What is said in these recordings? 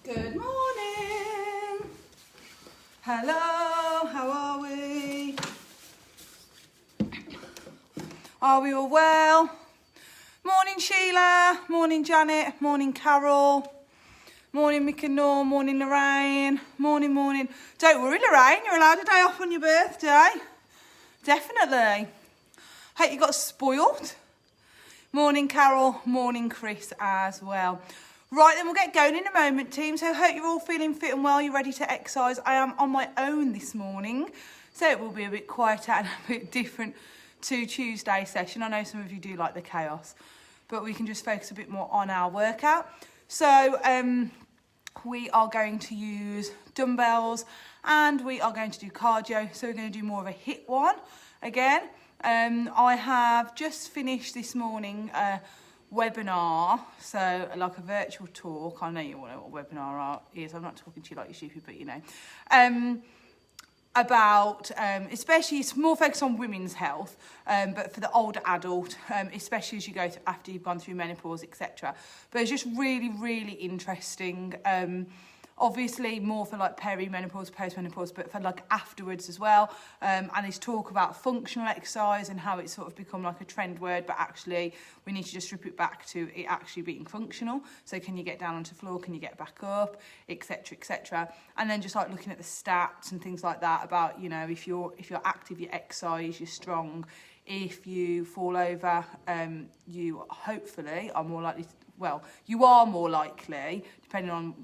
Good morning. Hello, how are we? Are we all well? Morning Sheila, morning Janet, morning Carol, morning Mick and Norm, morning Lorraine, morning. Don't worry Lorraine, you're allowed a day off on your birthday. Definitely. Hope you got spoiled. Morning Carol, morning Chris as well. Right, then we'll get going in a moment, team. So I hope you're all feeling fit and well. You're ready to exercise. I am on my own this morning, so it will be a bit quieter and a bit different to Tuesday session. I know some of you do like the chaos, but we can just focus a bit more on our workout. So we are going to use dumbbells and we are going to do cardio. So we're going to do more of a HIIT one again. I have just finished this morning webinar, so like a virtual talk. I know you all know what a webinar is. I'm not talking to you like you're stupid, but you know. About, especially it's more focused on women's health, but for the older adult, especially as you go after you've gone through menopause, etc. But it's just really interesting. Obviously more for like perimenopause, postmenopause, but for like afterwards as well. And his talk about functional exercise and how it's sort of become like a trend word, but actually we need to just strip it back to it actually being functional. So can you get down onto the floor? Can you get back up? Etc. And then just like looking at the stats and things like that about, you know, if you're active, you exercise, you're strong. If you fall over, you hopefully are more likely to, you are more likely, depending on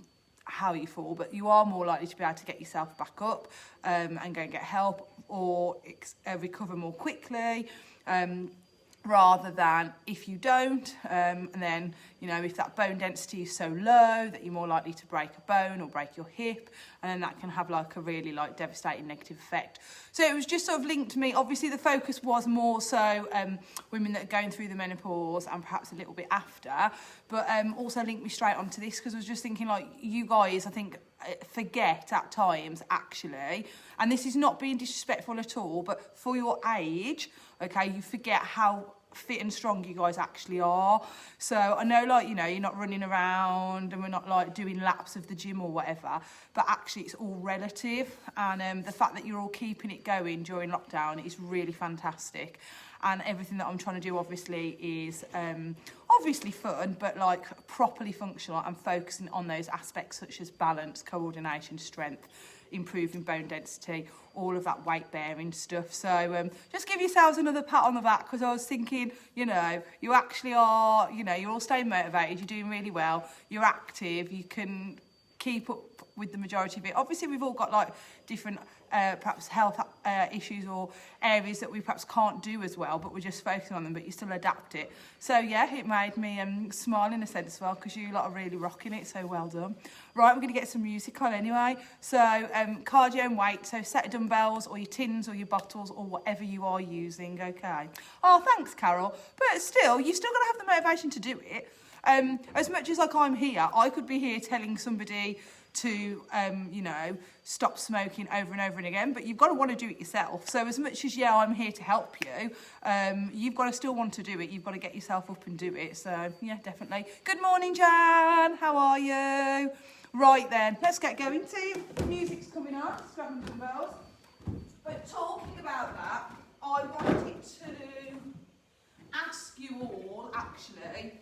how you fall, but you are more likely to be able to get yourself back up and go and get help or recover more quickly, rather than if you don't, and then, you know, if that bone density is so low that you're more likely to break a bone or break your hip, and then that can have like a really like devastating negative effect. So it was just sort of linked to me. Obviously the focus was more so women that are going through the menopause and perhaps a little bit after, but also linked me straight onto this because I was just thinking like you guys, I think, forget at times actually, and this is not being disrespectful at all, but for your age, okay, you forget how fit and strong you guys actually are. So I know, like, you know, you're not running around and we're not like doing laps of the gym or whatever, but actually it's all relative, and the fact that you're all keeping it going during lockdown is really fantastic. And everything that I'm trying to do obviously is obviously fun, but like properly functional and focusing on those aspects such as balance, coordination, strength, improving bone density, all of that weight bearing stuff. So just give yourselves another pat on the back, because I was thinking, you know, you actually are, you know, you're all staying motivated, you're doing really well, you're active, you can keep up with the majority of it. Obviously we've all got like different perhaps health issues or areas that we perhaps can't do as well, but we're just focusing on them, but you still adapt it. So yeah, it made me smile in a sense as well, because you lot are really rocking it, so well done. Right, we're going to get some music on anyway. So cardio and weight, so set of dumbbells or your tins or your bottles or whatever you are using, okay? Oh, thanks Carol, but still, you've still got to have the motivation to do it. As much as like I'm here, I could be here telling somebody to, you know, stop smoking over and over and again, but you've got to want to do it yourself. So as much as, yeah, I'm here to help you, you've got to still want to do it. You've got to get yourself up and do it. So yeah, definitely. Good morning, Jan. How are you? Right then, let's get going, team. Music's coming on. Let's grab some dumbbells. But talking about that, I wanted to ask you all, actually,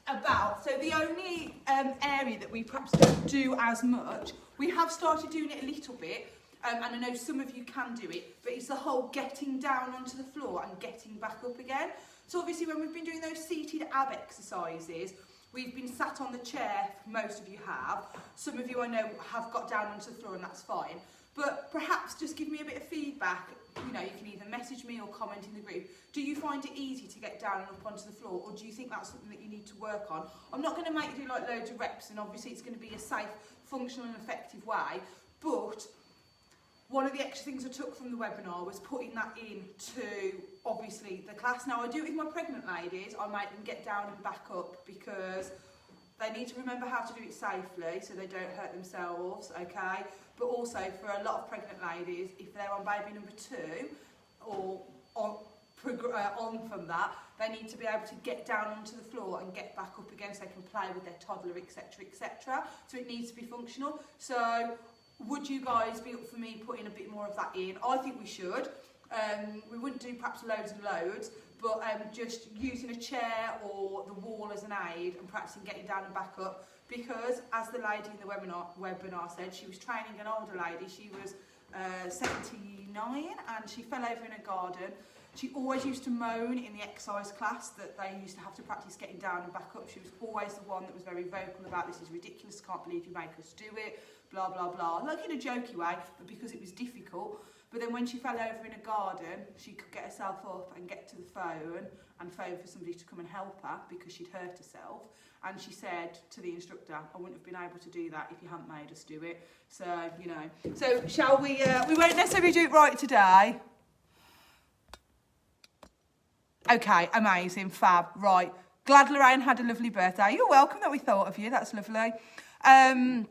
about, so the only area that we perhaps don't do as much, we have started doing it a little bit, and I know some of you can do it, but it's the whole getting down onto the floor and getting back up again. So obviously when we've been doing those seated ab exercises, we've been sat on the chair, most of you have, some of you I know have got down onto the floor and that's fine, but perhaps just give me a bit of feedback. You know, you can either message me or comment in the group. Do you find it easy to get down and up onto the floor, or do you think that's something that you need to work on? I'm not going to make you do like loads of reps, and obviously it's going to be a safe, functional and effective way, but one of the extra things I took from the webinar was putting that into, obviously, the class. Now, I do it with my pregnant ladies. I make them get down and back up because they need to remember how to do it safely so they don't hurt themselves, okay? But also for a lot of pregnant ladies, if they're on baby number 2 or on from that, they need to be able to get down onto the floor and get back up again so they can play with their toddler, etc, etc. So it needs to be functional. So would you guys be up for me putting a bit more of that in? I think we should. We wouldn't do perhaps loads and loads, but just using a chair or the wall as an aid and practicing getting down and back up, because as the lady in the webinar said, she was training an older lady. She was 79 and she fell over in a garden. She always used to moan in the exercise class that they used to have to practice getting down and back up. She was always the one that was very vocal about, this is ridiculous, can't believe you make us do it, blah, blah, blah. Like in a jokey way, but because it was difficult. But then when she fell over in a garden, she could get herself up and get to the phone and phone for somebody to come and help her because she'd hurt herself. And she said to the instructor, I wouldn't have been able to do that if you hadn't made us do it. So, you know. So shall we, we won't necessarily do it right today. Okay, amazing, fab, right. Glad Lorraine had a lovely birthday. You're welcome that we thought of you, that's lovely. Can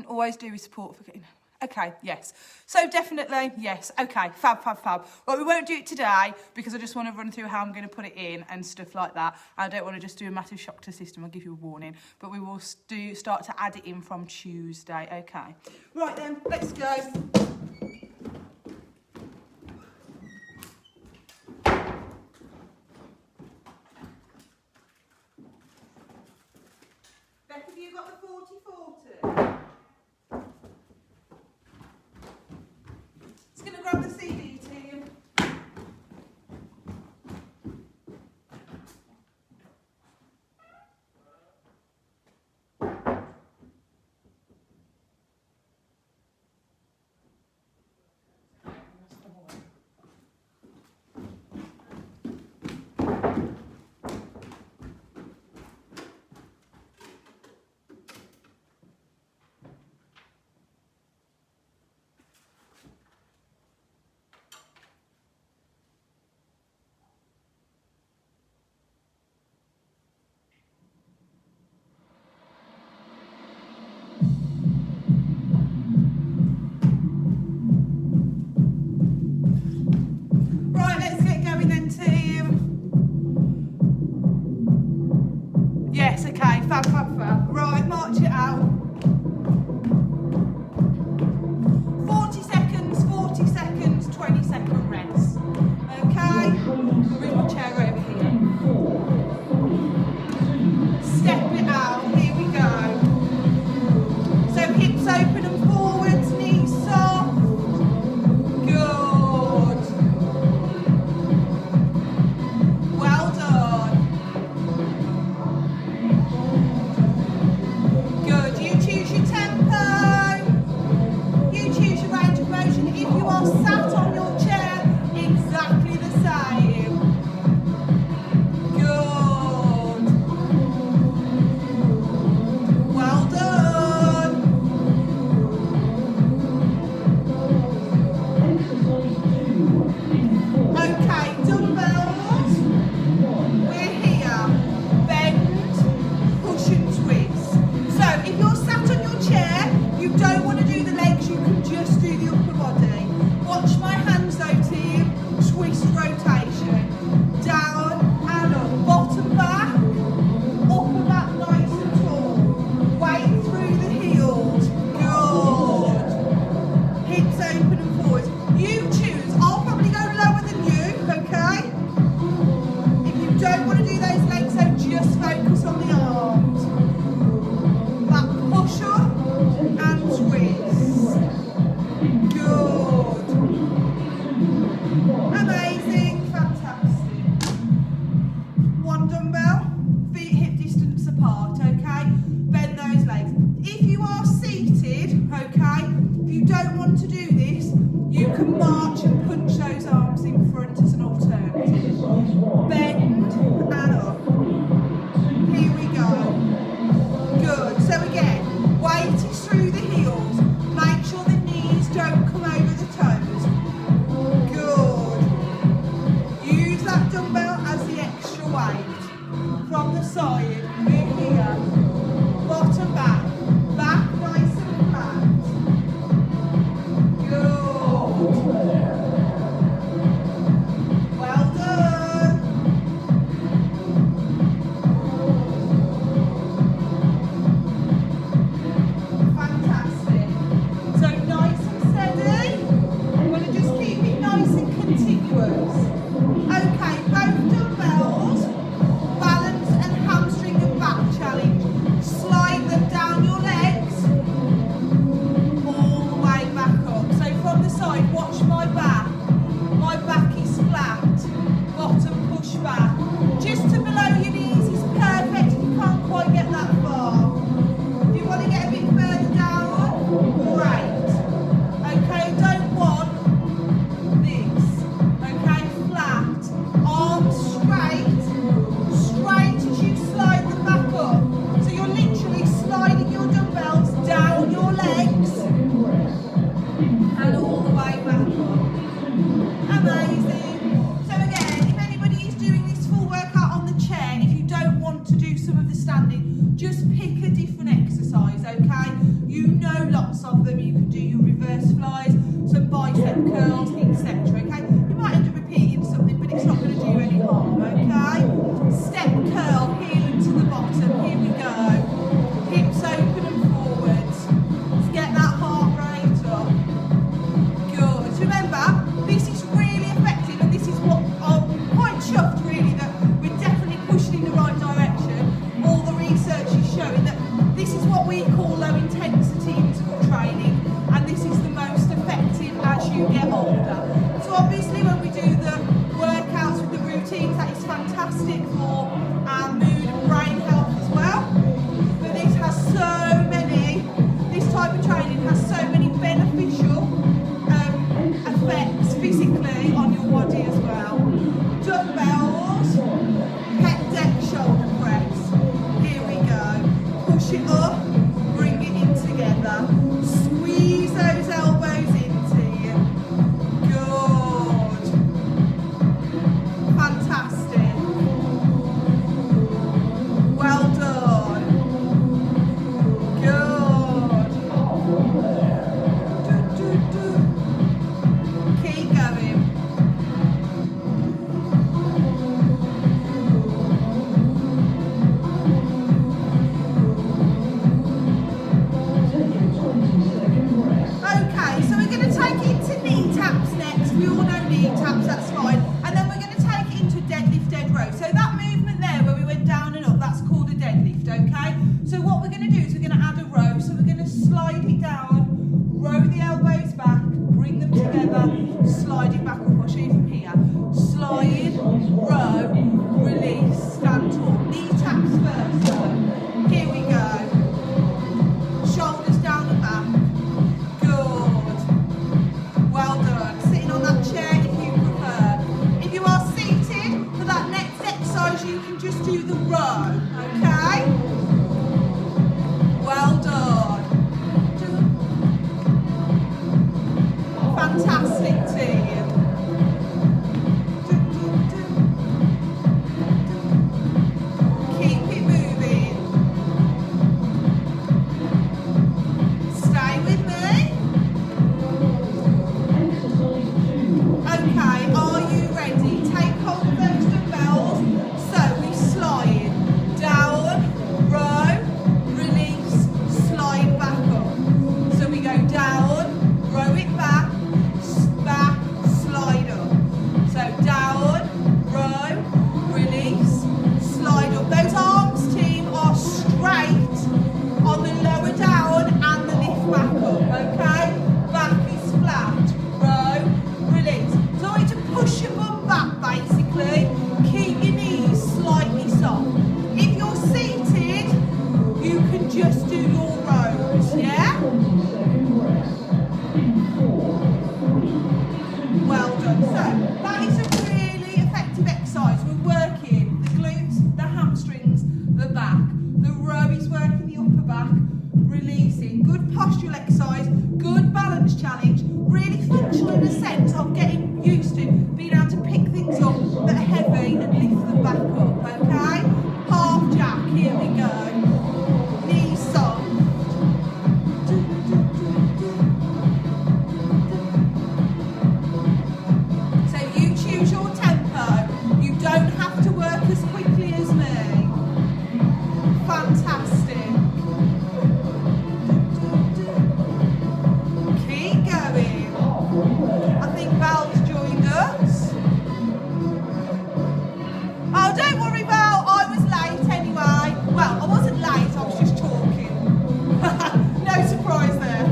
always do with support for getting... Okay, yes. So definitely, yes. Okay, fab, fab, fab. Well, we won't do it today because I just want to run through how I'm going to put it in and stuff like that. I don't want to just do a massive shock to the system. I'll give you a warning. But we will start to add it in from Tuesday. Okay. Right then, let's go. Beck, have you got the 40-40? Just going to grab the CD team. Right, march it out. 40 seconds, 40 seconds, 20-second rest. Okay, bring my chair over here. Step it out, here we go. So hips open and forwards, knees soft. Good. Well done. Good, you choose your tempo, you choose your range of motion. If you are sat on your chair, exactly the same. Good. Well done. Okay, dumbbells. We're here. Bend, push and twist. So if you're sat on your chair, you don't want to do the legs, you can just do the upper body. Watch my hands though, team. Twist rotation. Down and up. Bottom back. Upper back nice and tall. Weight through the heels. Good. Hips open and forward. You choose. I'll probably go lower than you, okay? If you don't want to do those legs, so just focus on the arms. That push up and twist. Good. Amazing. Fantastic. One dumbbell, feet hip distance apart, okay? Bend those legs. If you are seated, okay, if you don't want to do this, you can march and punch those arms in front as an alternative. Bend and up. Here we go. Good. So again, weight is through the heels. Make sure the knees don't come over the toes. Good. Use that dumbbell as the extra weight. From the side, we're here. Bottom back. Back nice and flat. Good. Well done. lots of them. You can do your reverse flies, some bicep curls, etc. Okay, you might end up repeating something, but it's not going to do any harm. Okay, step curl, heel into the bottom. Here we go. Hips open and forwards. Let's get that heart rate up. Good. Remember, this is really effective, and this is what I'm quite chuffed really that we're definitely pushing in the right direction. All the research is showing that this is what we call low intensity interval training, and this is the most effective as you get older. So obviously when we do the workouts with the routines, that is fantastic for our mood and brain health as well. But this has so many, this type of training has so many beneficial effects physically on your body as well. Dumbbells, pec deck shoulder press. Here we go. Push it up, bring it in together. Squeeze those elbows into you. Good. Fantastic. Well done. Good. Keep going. Okay, so we're going to take it into knee taps next. We all know knee taps, that's fine. And then we're going to take it into deadlift dead row. So that movement there where we went down and up, that's called a deadlift, okay? So what we're going to do is we're going to add a row. So we're going to slide it down, row the elbows back, bring them together, slide it back up. I'll show you from here. Slide, row, release, stand tall. Knee taps first though. Here we go. Shoulders down and back. Good. Well done. Sitting on that chair if you prefer. If you are seated for that next exercise, you can just do the row. Okay? Well done. Fantastic team. Keep it moving. Stay with me. Okay, are you ready? Take hold of those dumbbells. So we slide down, row, release, slide back up. So we go down, row it back, slide up. So down, row, release, slide up. Those arms, team, are straight on the lower down and the lift back up, okay? Back is flat, row, release. So I want you to push your bum back basically. Keep your knees slightly soft. If you're seated, you can just do your rows, yeah? Well done. So that is a really effective exercise. We're working the glutes, the hamstrings, the back. The row is working the upper back, releasing. Good postural exercise, good balance challenge, really functional in the sense of getting used to being able to pick things up that are heavy and lift them back up, okay? Half jack, here we go. Knees soft. So you choose your tempo. You don't have to work as quickly as me. Fantastic. Keep going. I think Val's joined us. Oh, don't worry, Val. I was late anyway. Well, I wasn't late. I was just talking. No surprise there.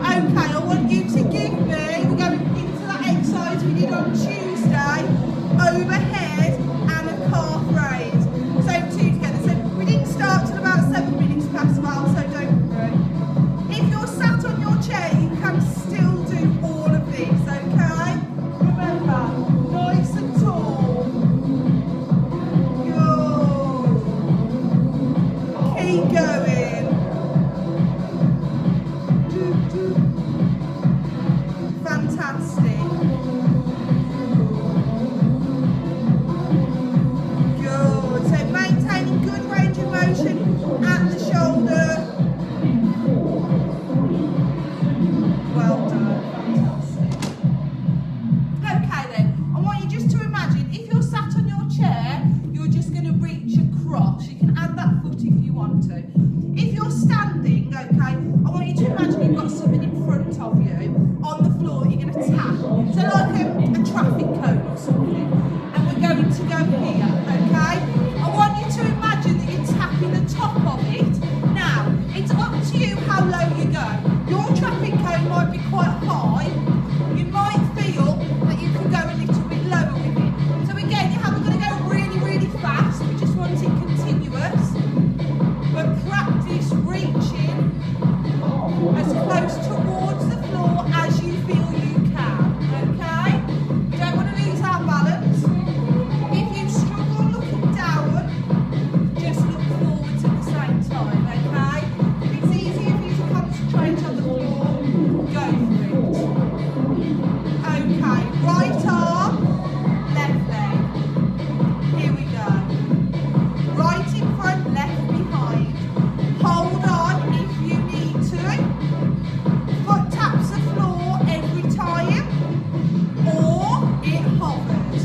Okay, I want you to give me, we're going into that exercise we did on Tuesday, overhead and a calf raise. So two together. So we didn't start till about 7 minutes past, Val, so don't worry. If you're sat on your chair, you can still do all of this, okay? Remember, nice want to. If you're standing, okay, I want you to imagine you've got something in front of you on the floor that you're going to tap. So like a traffic cone or something. And we're going to go here, okay? I want you to imagine that you're tapping the top of it. Now, it's up to you how low you go. Your traffic cone might be quite high. You might feel that you can go a little bit lower with it. So again, you haven't got to go really, really fast. We just want it continuous. But practice reaching as close towards the floor as you feel you can, okay? We don't want to lose our balance. If you struggle looking down, just look forwards at the same time, okay? If it's easier for you to concentrate on the floor, go for it. Okay, right arm, left leg. Here we go. Right in front, left behind. Hold on if you need to. Foot taps the floor every time, or it hovers.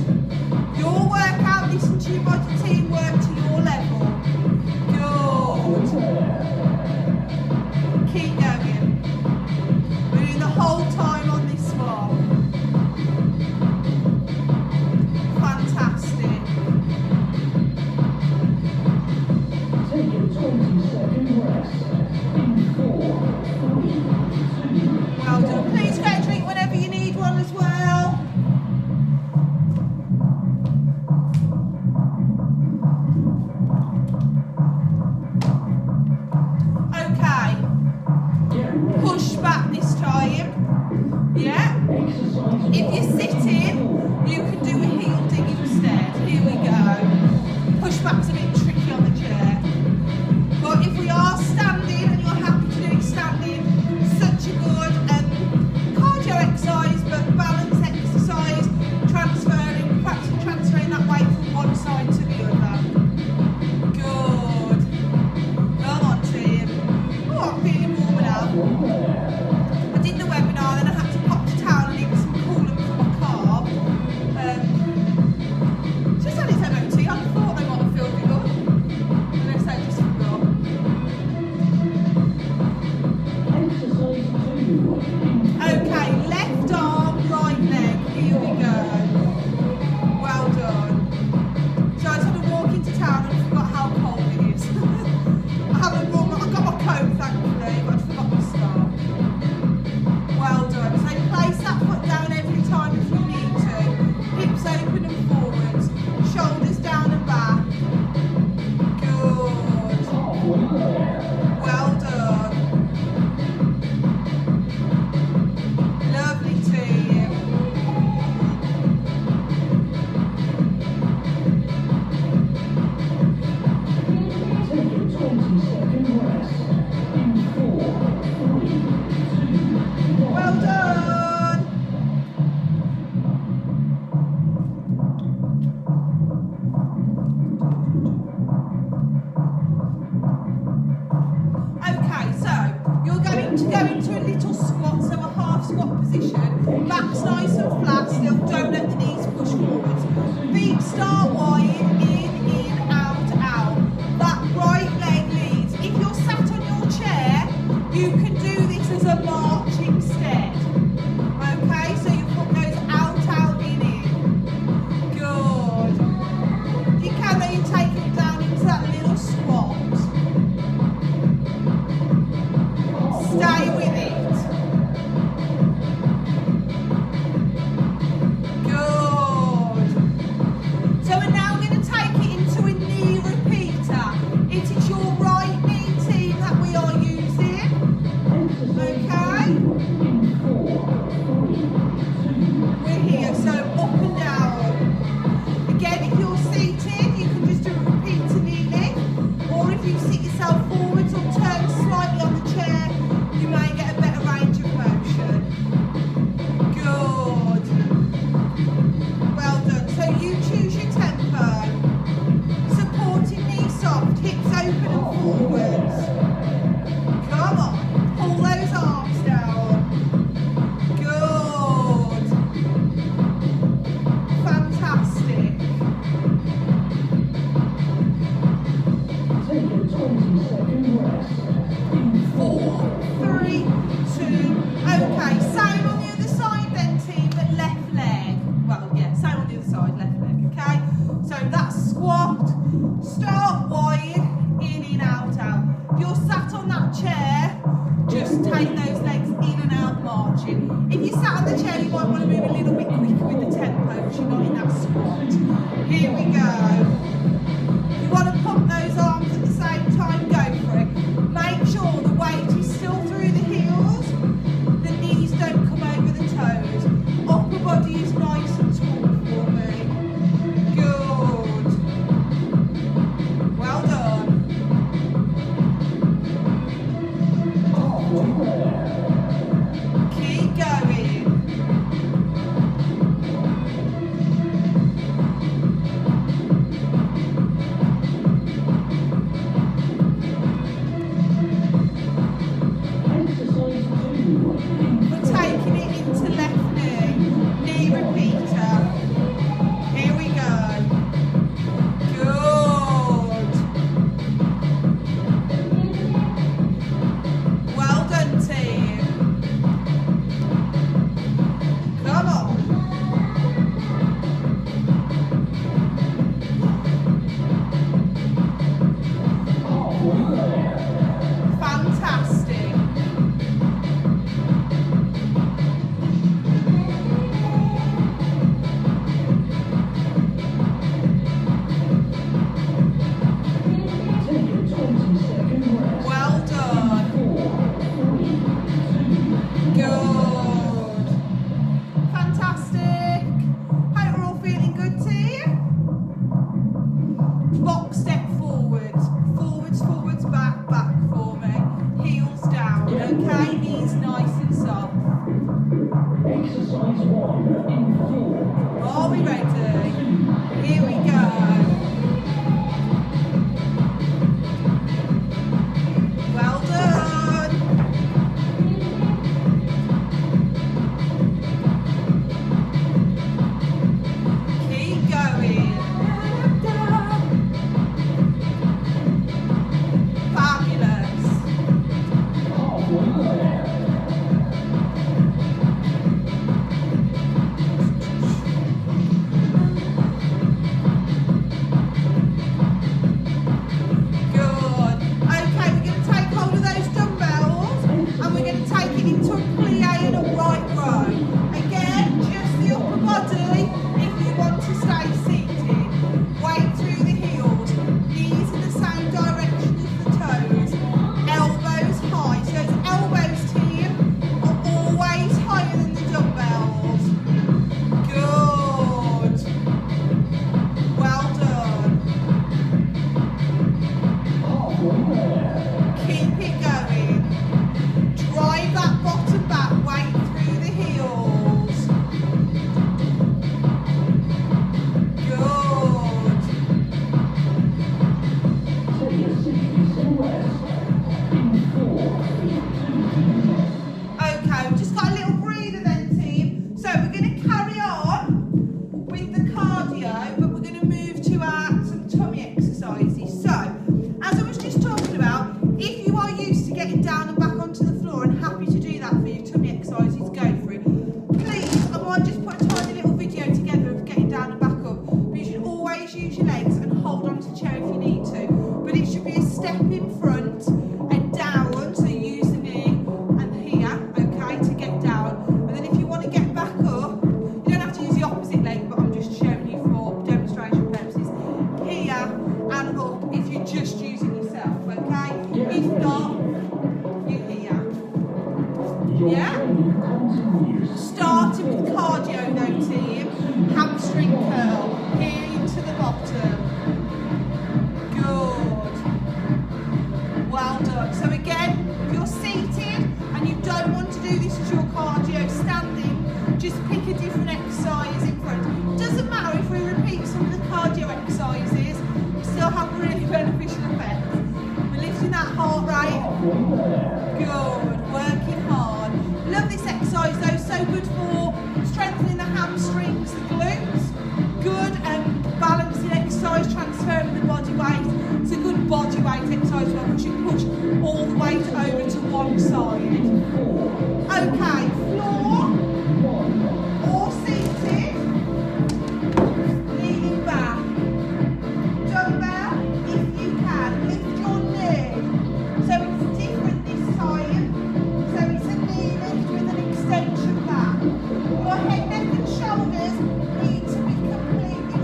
Your workout, listen to your body, teamwork to your level. Good. Keep going. We're doing the whole time on this one. Fantastic. Take a 20-second rest in 4, 3, 2. Well done. Please get a drink whenever you need one as well. Okay. Push back this time. Yeah. If you're sitting, you can do a heel dig instead. Here we go. Push back's a bit tricky on the chair. But if we are standing and you're happy to do it standing, such a good cardio exercise, but balance exercise, practicing transferring that weight from one side to the other. Good. Come on, team. Oh, I'm feeling warmer now. I did the webinar, then I had to pop to town and get some coolant for my car. Just had its MOT. I thought they might have filled it up. Unless they just forgot. Exercise 2 in Okay, left arm, right leg. Here we go. Well done. So I just had to walk into town and I forgot how cold it is. I've got my coat, thankfully, but I forgot my scarf. Well done. So place that foot down every time if you need to. Hips open and forwards. Shoulders down and back. Good. Well done. Lovely team. Take a 20-second rest in 4, 3, 2, 1. Well done. Okay, so you're going to go into a little squat, so a half squat position. Back's nice and flat, still don't let the knees push forwards. Feet start wide, in, out, out. That right leg leads. If you're sat on your chair, you can do this as a march instead. Okay, so your foot goes out, out, in. Good. If you can, then you take it down into that little squat. Stay with it. side, left leg, okay? So that's squat, start wide, in, out, out. If you're sat on that chair, just take those legs in and out marching. If you sat on the chair, you might want to move a little bit quicker with the tempo because you're not in that squat. Here we go. If you want to pump those arms at the same time, go for it. Make sure the weight is still through the heels, the knees don't come over the toes. Upper body is nice and tall for me. Good. Well done. Keep going. We're taking it into left knee repeater. Here we go. Good. Well done, team. Come on. Fantastic. Well done. Good. Fantastic. Hope we're all feeling good, team. Box step forwards. Forwards, forwards, back, back for me. Heels down, okay? Knees nice and soft. Exercise 1 in 4. Are we ready? Here we go. Well done. Keep going. Fabulous. Good. Okay, we're going to take hold of those dumbbells and we're going to take it into a plie and a right row. Again, just the upper body if you want to stay seated. Weight through the heels. Knees in the same direction as the toes. Elbows high. So those elbows, team, are always higher than the dumbbells. Good. Well done. Keep it going. Drive that bottom back, weight through the heels. Good. Take a 60-second rest in 4, 3, 2. Okay, we've just got a little breather then, team. So we're going to carry on with the cardio, but we're going to move to some tummy exercises. So, as I was just talking about, if you are used to getting down and back onto the floor and happy to do that for your tummy exercises, go for it. Please, I might just put a tiny little video together of getting down and back up, but you should always use your legs and hold on to the chair if you need to. But it should be a step in front and down, so use the knee and here, okay, to get down. And then if you want to get back up, you don't have to use the opposite leg, but I'm just showing you for demonstration purposes. Here and up if you're just using yourself, okay? If not, you're here. Yeah? Starting with cardio though, team. Hamstring curl. Here into the bottom. Good. Well done. So again, if you're seated and you don't want to do this as your cardio standing, just pick a different exercise in front. Doesn't matter if we repeat some of the cardio exercises, we still have really beneficial effects. We're lifting that heart rate. Good. Working hard. Love this exercise though, so good for strengthening the hamstrings, the glutes. Good and balancing exercise, transferring the body weight. It's a good body weight exercise well, because you push all the weight over to one side. Okay, floor or seated.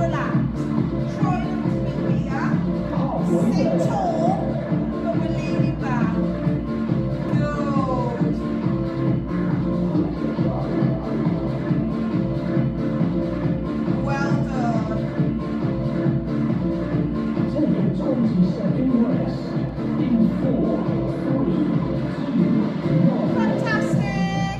relax. Try not to be here. Sit tall, but we're leaning back. Good. Well done. Take a 20-second rest in 4, 3, 2, 1. Fantastic.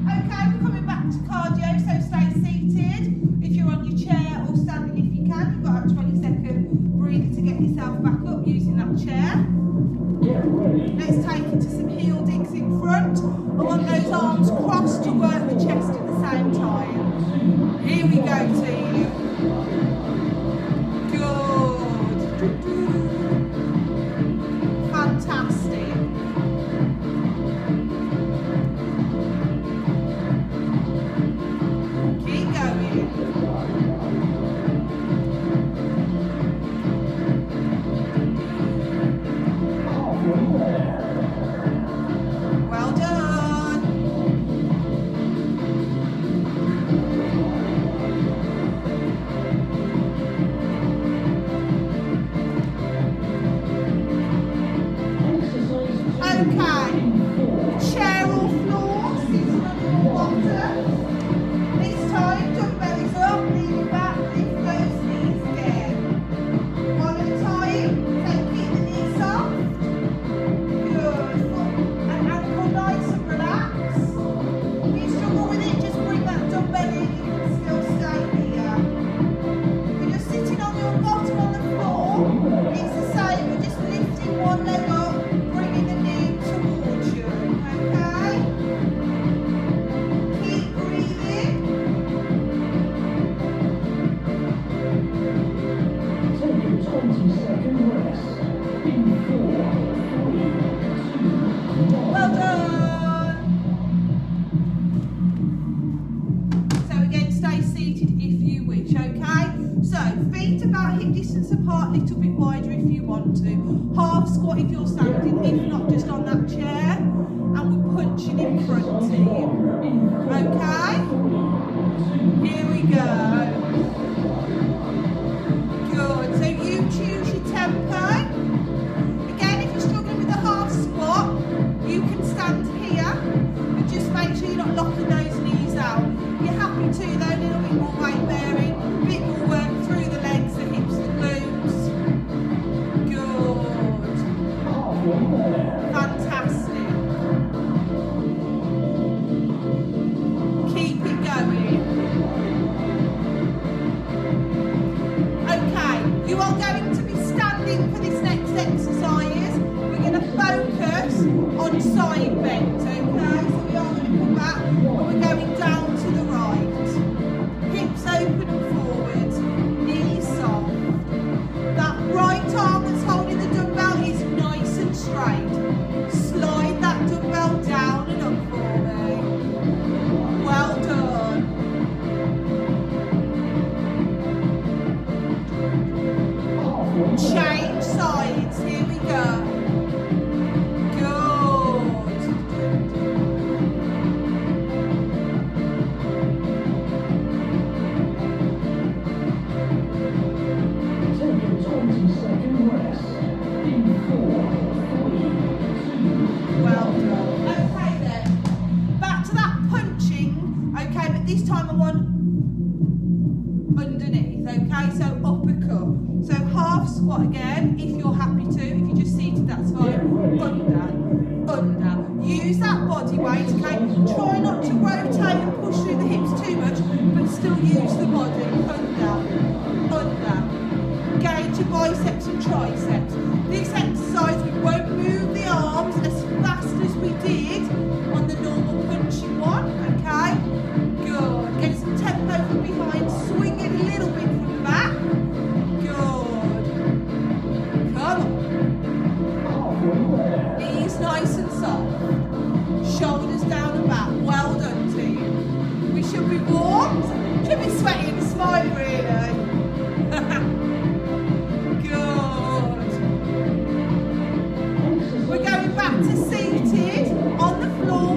Okay, we're coming back to cardio, so stay seated. If you're on your chair or standing if you can, you've got a 20-second breather to get yourself back up using that chair. Get ready. Let's take it to some heel digs in front. I want those arms crossed to work the chest at the same time. Here we go, team. Good. Fantastic. Keep going. Halfway there. Well done. Exercise 2 Okay. in 4. Chair or floor, sitting on your bottom. This time, dumbbells up, lean back, lift those knees again. One at a time, so keep the knees soft. Good. Foot and ankle nice and relaxed. If you struggle with it, just bring that dumbbell in, you can still stay here. If you're just sitting on your bottom on the floor, it's the same, we're just lifting one leg up, bringing the knee towards you, okay? Keep breathing. Take a 20-second rest in 4, 3, 2, 1. Well done. So again, stay seated if you wish, okay? So feet about hip distance apart, little bit wider if you want to. Half squat if you're standing, if not just on that chair. And we're punching in front team. Okay? Here we go. Good. So you choose your tempo. Again, if you're struggling with the half squat, you can stand here, but just make sure you're not locking those knees out. You're happy to though, a little bit more weight bearing, a bit more work through the legs, the hips, the glutes. Good. Halfway there. Fantastic. Keep it going. Okay, you are going to be standing for this next exercise. We're going to focus on side bend, okay? So we are going to come back and we're going down to the right. Hips open and forward, knees soft. That right arm that's holding the dumbbell is nice and straight. Slide that dumbbell down and up for me. Well done. Halfway there. Change sides. Here we go. Good. Take a 20-second rest in 4, 3, 2, Well done. Okay then. Back to that punching. Okay, but this time I want underneath. Okay, so uppercut. So half squat again, if you're happy to. If you're just seated, that's fine. Under. Use that body weight. Okay. Try not to rotate and push through the hips too much, but still use the body. Under. Engage your biceps and triceps. This exercise, we won't move the arms as fast as we did on the normal punching one, okay? Good. Get some tempo from behind, swing it a little bit from the back. Good. Come on. halfway there. Knees nice and soft. Shoulders down and back. Well done, team. We should be warm. Should be sweaty and smiling, really. Good. We're going back to seated on the floor.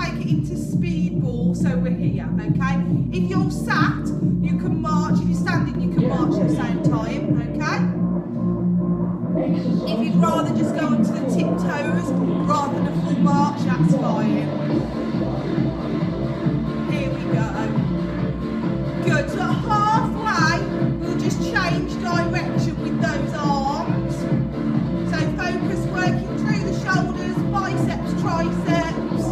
take it into speedball, so we're here, okay? If you're sat, you can march. If you're standing, you can march at the same time, okay? If you'd rather just go onto the tiptoes rather than a full march, that's fine. Here we go. Good. So halfway, we'll just change direction with those arms. So focus working through the shoulders, biceps, triceps.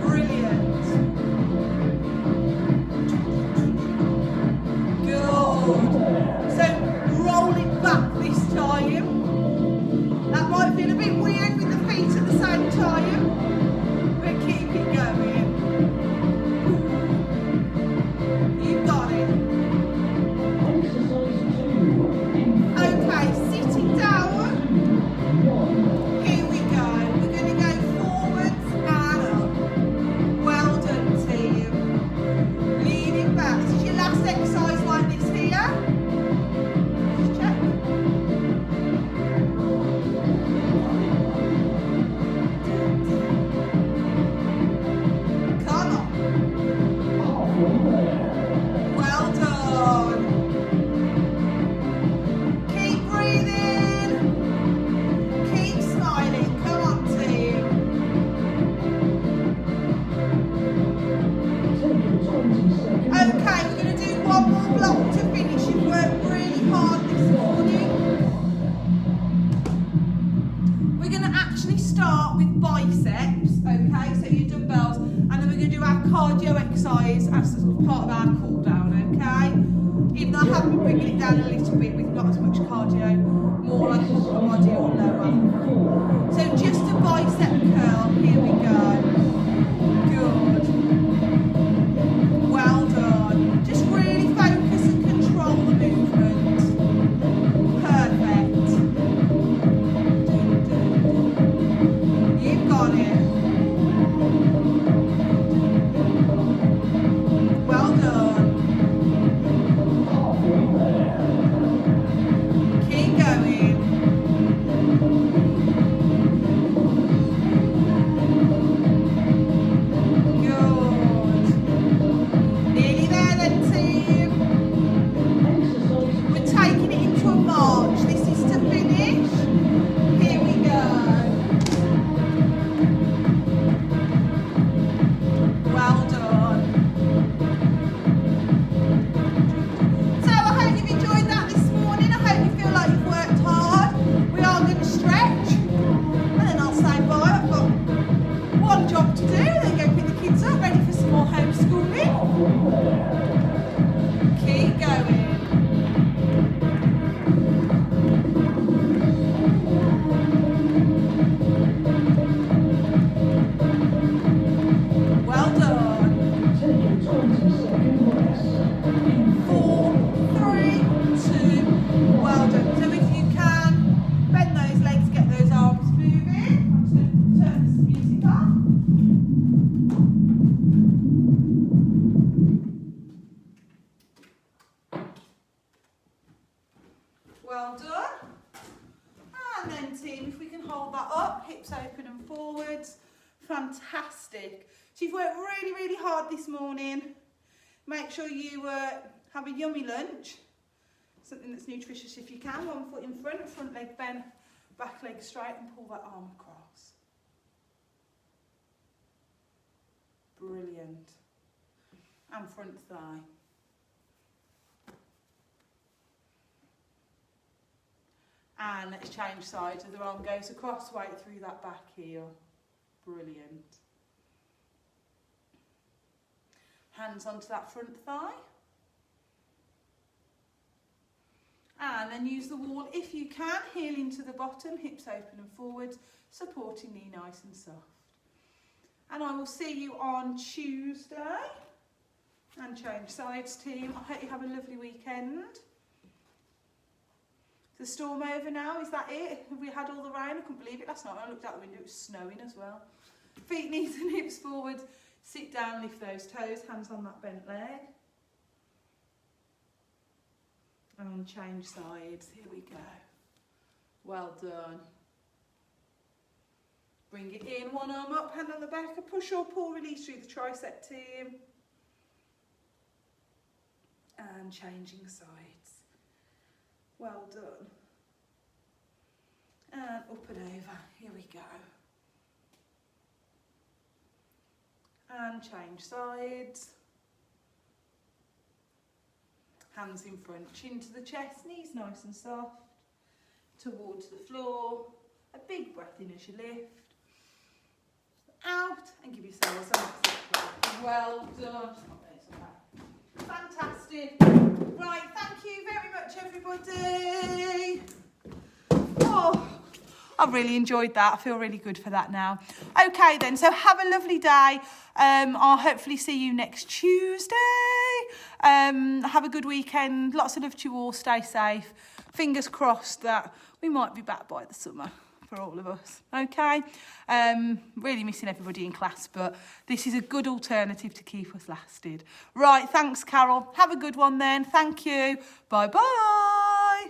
Brilliant. Good. So roll it back this time. That might feel a bit weird with the feet at the same time, but keep it going. You've got it. Okay, sitting down. Here we go. We're going to go forwards and up. Well done, team. Leaning back. This is your last exercise like this here. Just check. Come on. Well done. Keep breathing. Keep smiling. Come on, team. Okay, we're going to do one more block to finish. You've worked really hard this morning. We're going to actually start with biceps, okay, so your dumbbells, and then we're going to do our cardio exercise as sort of part of our cool down, okay? Even though I have been bringing it down a little bit with not as much cardio, more like upper body or lower. So just a bicep curl, here we go. Good. Well done. Just really focus and control the movement. Perfect. You've got it. Well done. Keep going. Good. Nearly there then, team. We're taking it into a march. This is to finish. Here we go. Well done. So I hope you've enjoyed that this morning. I hope you feel like you've worked hard. We are going to stretch. And then I'll say bye. I've got one job to do. Then go pick the kids up, ready for some more homeschooling. Keep going. Well done. 4, 3, 2. Well done. So if you can, bend those legs, get those arms moving. I'm just going to turn this music on. Well done. And then team, if we can hold that up, hips open and forwards. Fantastic. So you've worked really, really hard this morning. Make sure you have a yummy lunch. Something that's nutritious if you can. One foot in front leg bent, back leg straight, and pull that arm across. Brilliant. And front thigh. And let's change sides. Other arm goes across, right through that back heel. Brilliant. Hands onto that front thigh. And then use the wall if you can, heel into the bottom, hips open and forwards, supporting knee nice and soft. And I will see you on Tuesday. And change sides, team. I hope you have a lovely weekend. The storm over now, is that it? Have we had all the rain? I couldn't believe it last night when I looked out the window, it was snowing as well. Feet, knees and hips forward, sit down, lift those toes, hands on that bent leg. And change sides, here we go. Well done. Bring it in, one arm up, hand on the back, a push or pull, release through the tricep team. And changing sides. Well done. And up and over, here we go. And change sides. Hands in front, chin to the chest, knees nice and soft. Towards the floor. A big breath in as you lift. Out and give yourselves a massive clap. Well done. Fantastic. Right, thank you very much, everybody. Oh, I've really enjoyed that. I feel really good for that now. Okay then, so have a lovely day. I'll hopefully see you next Tuesday. Have a good weekend. Lots of love to you all. Stay safe. Fingers crossed that we might be back by the summer for all of us. Okay. Really missing everybody in class, but this is a good alternative to keep us lasted. Right, thanks, Carol. Have a good one then. Thank you. Bye-bye.